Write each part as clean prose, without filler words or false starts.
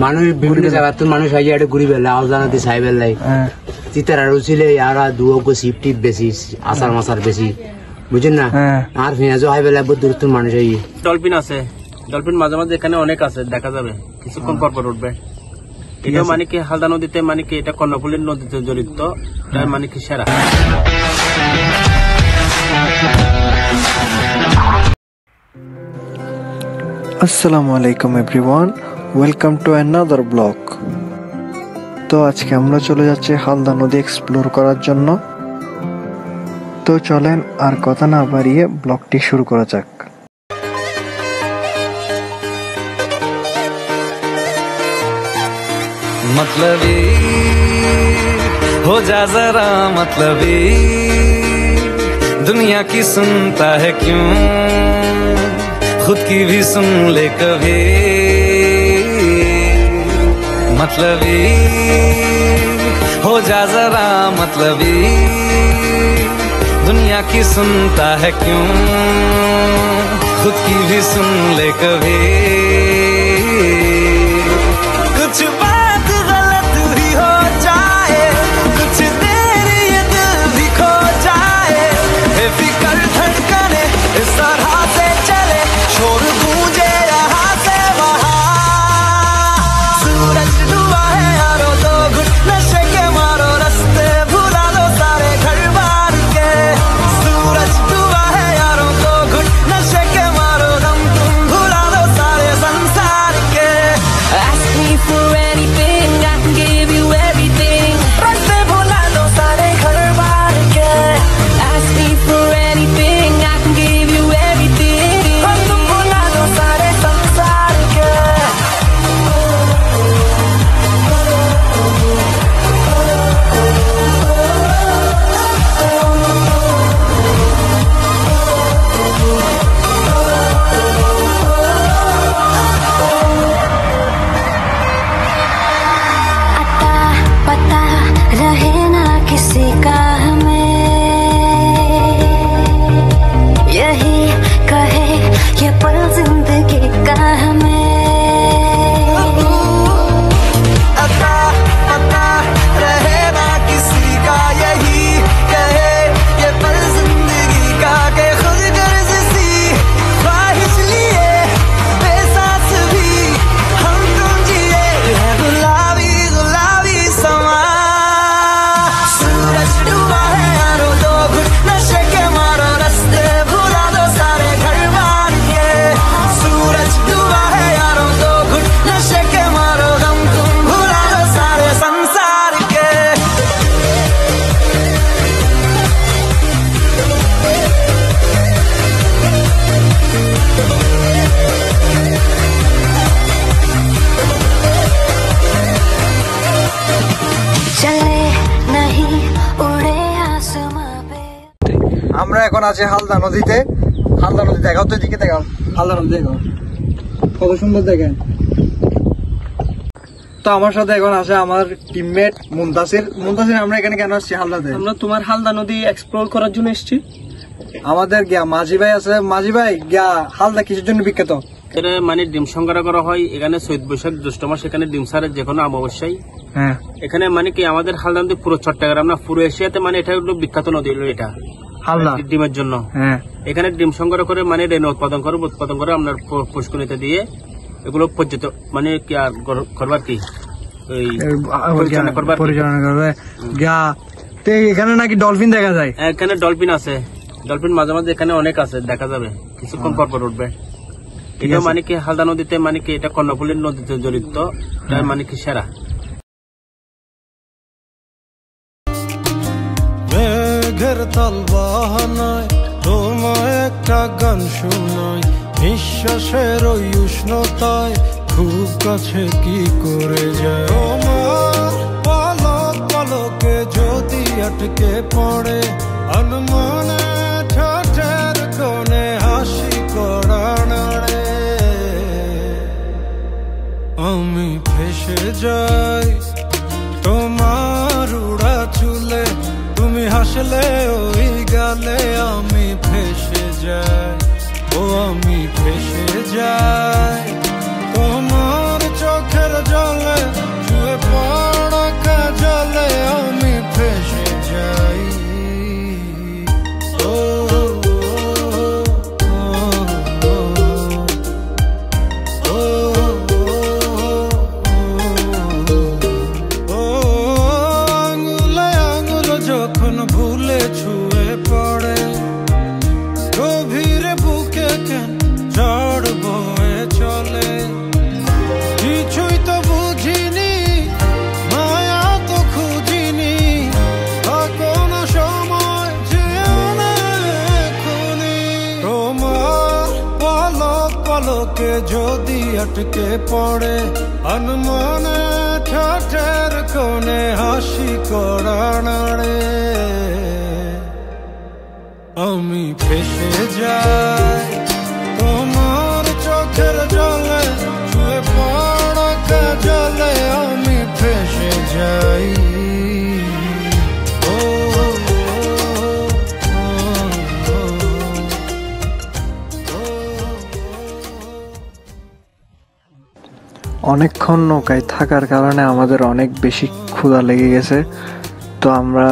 মানুষ বিভিন্ন জায়গা তো মানুষ আইয়া এটা ঘুরি বেলা আওজানাতে সাইবেল লাই চিতার আর উচিলে ইয়ারা দুগো সিফটি বেশি আসার মাসার বেশি বুঝেন না আর ফিনাজও হাই বেলা বহুত দূর মানুষ আই ডলফিন আছে ডলফিন মাঝে মাঝে এখানে অনেক আছে দেখা যাবে কিছুক্ষণ পর পর উঠবে এটা মানে কি হালদা নদীতে মানে কি এটা কর্ণফুলীর নদীতে জড়িত মানে কি সেরা। আসসালামু আলাইকুম everyone, welcome to another blog. তো আজকে আমরা চলে যাচ্ছি হালদা নদী এক্সপ্লোর করার জন্য। তো চলেন আর কথা না বাড়িয়ে ব্লগটি শুরু করা যাক। मतलबी हो जा जरा मतलबी, दुनिया की सुनता है क्यों, खुद की भी सुन ले कभी। मतलबी हो जा जरा मतलबी, दुनिया की सुनता है क्यों, खुद की भी सुन ले कभी। कुछ बात गलत भी हो जाए, कुछ देर ये दिल भी खो जाए, बेफिक्र धड़कने इस तरह से चले, शोर गूंजे यहाँ से वहाँ। सूरज डूबा है यारो, तो घुट नशे के मारो, रास्ते भुला दो सारे घर बार के। सूरज डूबा है यारो, तो घुट नशे के मारो, दम तुम भुला दो सारे संसार के। Ask me for anything, I can give you everything. रास्ते भुला दो सारे घर बार के। Ask me for anything, I can give you everything. तुम भुला दो सारे संसार के। अता पता रहे ना किसी का हमें, यही कहे ये पल जिंदगी का हमें। अता पता रहे ना किसी का, यही कहे ये पल जिंदगी का, के खुद गर्ज सी ख्वाहिश लिए बेसास भी हम तुम जिए है गुलाबी गुलाबी समा। सूरज डूबा है यारो, तो घुट नशे के मारो, रास्ते भुला दो सारे घर बार के। सूरज डूबा है यारो, तो घुट नशे के मारो, दम तुम भुला दो सारे संसार के। चले नहीं उड़े आसमां पे। আমরা এখন আছি হালদা নদীতে। হালদা নদী দেখাও তো, এদিকে দেখাও, হালদা নদী দেখাও, কত সুন্দর দেখেন। তো আমার সাথে এখন আছে আমার টিমমেট মুনতাসির। মুনতাসির, আমরা এখানে কেন আসছি হালদাতে? আমরা তোমার হালদা নদী এক্সপ্লোর করার জন্য এসেছি। আমাদের গিয়া মাঝি ভাই আছে। মাঝি ভাই, গিয়া হালদা কিসের জন্য বিখ্যাত? এখানে মানে ডিম সংগ্রহ করা হয়, এখানে চৈত বৈশাখ জ্যৈষ্ঠ মাস এখানে ডিম সারে, যে কোনো অমাবস্যায়। হ্যাঁ, এখানে মানে কি আমাদের হালদা নদী পুরো চট্টগ্রাম না পুরো এশিয়াতে মানে এটা হলো বিখ্যাত নদী হলো এটা হালদা ডিমের জন্য। হ্যাঁ, এখানে ডিম সংগ্রহ করে মানে রেণু উৎপাদন করে আপনার পুষ্করিণীতে দিয়ে এগুলো পর্যটক মানে কি আর করবার কি ওই পরিচালনা করবে। গিয়া তো এখানে নাকি ডলফিন দেখা যায়। এখানে ডলফিন আছে, ডলফিন মাঝে মাঝে এখানে অনেক আছে দেখা যাবে কিছুক্ষণ পর পর উঠবে। এটা মানে কি হালদা নদীতে মানে কি এটা কর্ণফুলীর নদীতে জড়িত মানে কি সেরা। মেঘের তাল বাহানায় তোমায় একটা গান শোনাই, নিঃশ্বাসের ওই উষ্ণতায় খুব কাছে কি করে যায়। তোমার পলক পলকে যদি আটকে পড়ে, আনমনে ঠোঁটের কোণে হাসি করা নাড়ে, আমি ফেসে যাই তোমার উড়া চুলে, তুমি হাসলে ওই গালে, আমি ফেসে যাই, ও আমি ফেসে যাই তোমার চোখের জল আটকে পড়ে আনমনে ঠাটের কোণে হাসি করা নাড়ে আমি ফেসে যাই তোমার চোখের জলে ছুঁয়ে পড়া কাজলে আমি ফেসে যাই অনেকক্ষণ নৌকায় থাকার কারণে আমাদের অনেক বেশি ক্ষুধা লেগে গেছে। তো আমরা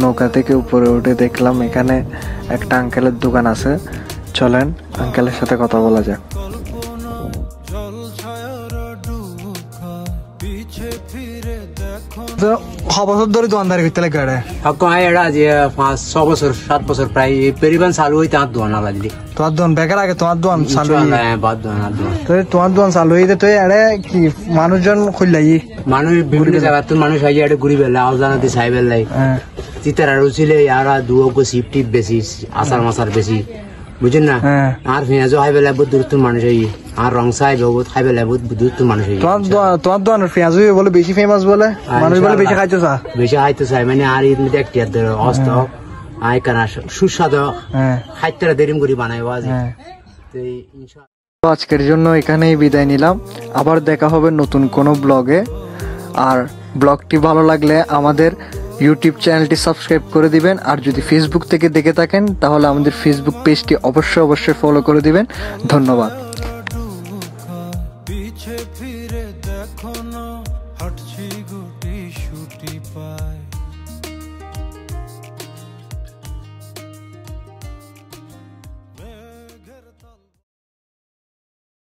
নৌকা থেকে উপরে উঠে দেখলাম এখানে একটা আঙ্কেলের দোকান আছে। চলেন আঙ্কেলের সাথে কথা বলা যাক। বছর ধরে দোকানদারি করতে লাগে হক এটা যে 5-6 বছর 7 বছর প্রায় পরিমাণ চালু হইতে আর দোয়ানা লাগলি তোমার দোকান বেকার আগে তোমার দোকান চালু বাদ দোয়ানা দোয়ান তো তোমার দোকান চালু হইতে তুই আরে কি মানুষজন খুললাই মানুষ বিভিন্ন জায়গা তো মানুষ আইয়া এটা ঘুরি বেলা আওজানাতে সাইবেল লাই চিতারা রুচিলে ইয়ারা দুগো সিপ টিপ বেশি আসার মাসার বেশি বুঝেন না আর ফিনাজো হাই বেলা বহুত দূরত্ব মানুষ আই আর রং সাই বহুত হাই বেলা বহুত দূরত্ব মানুষ আই তোমার দোকানের পেঁয়াজ বলে বেশি ফেমাস বলে মানুষ বলে বেশি খাইতো চা বেশি খাইতে চাই মানে আর এর মধ্যে একটি অস্ত আই কানা সুস্বাদু খাইতে দেরিম করে বানাই বাজি তো আজকের জন্য এখানেই বিদায় নিলাম। আবার দেখা হবে নতুন কোনো ব্লগে। আর ব্লগটি ভালো লাগলে আমাদের ইউটিউব চ্যানেলটি সাবস্ক্রাইব করে দিবেন। আর যদি ফেসবুক থেকে দেখে থাকেন তাহলে আমাদের ফেসবুক পেজটি অবশ্যই ফলো করে দিবেন। ধন্যবাদ।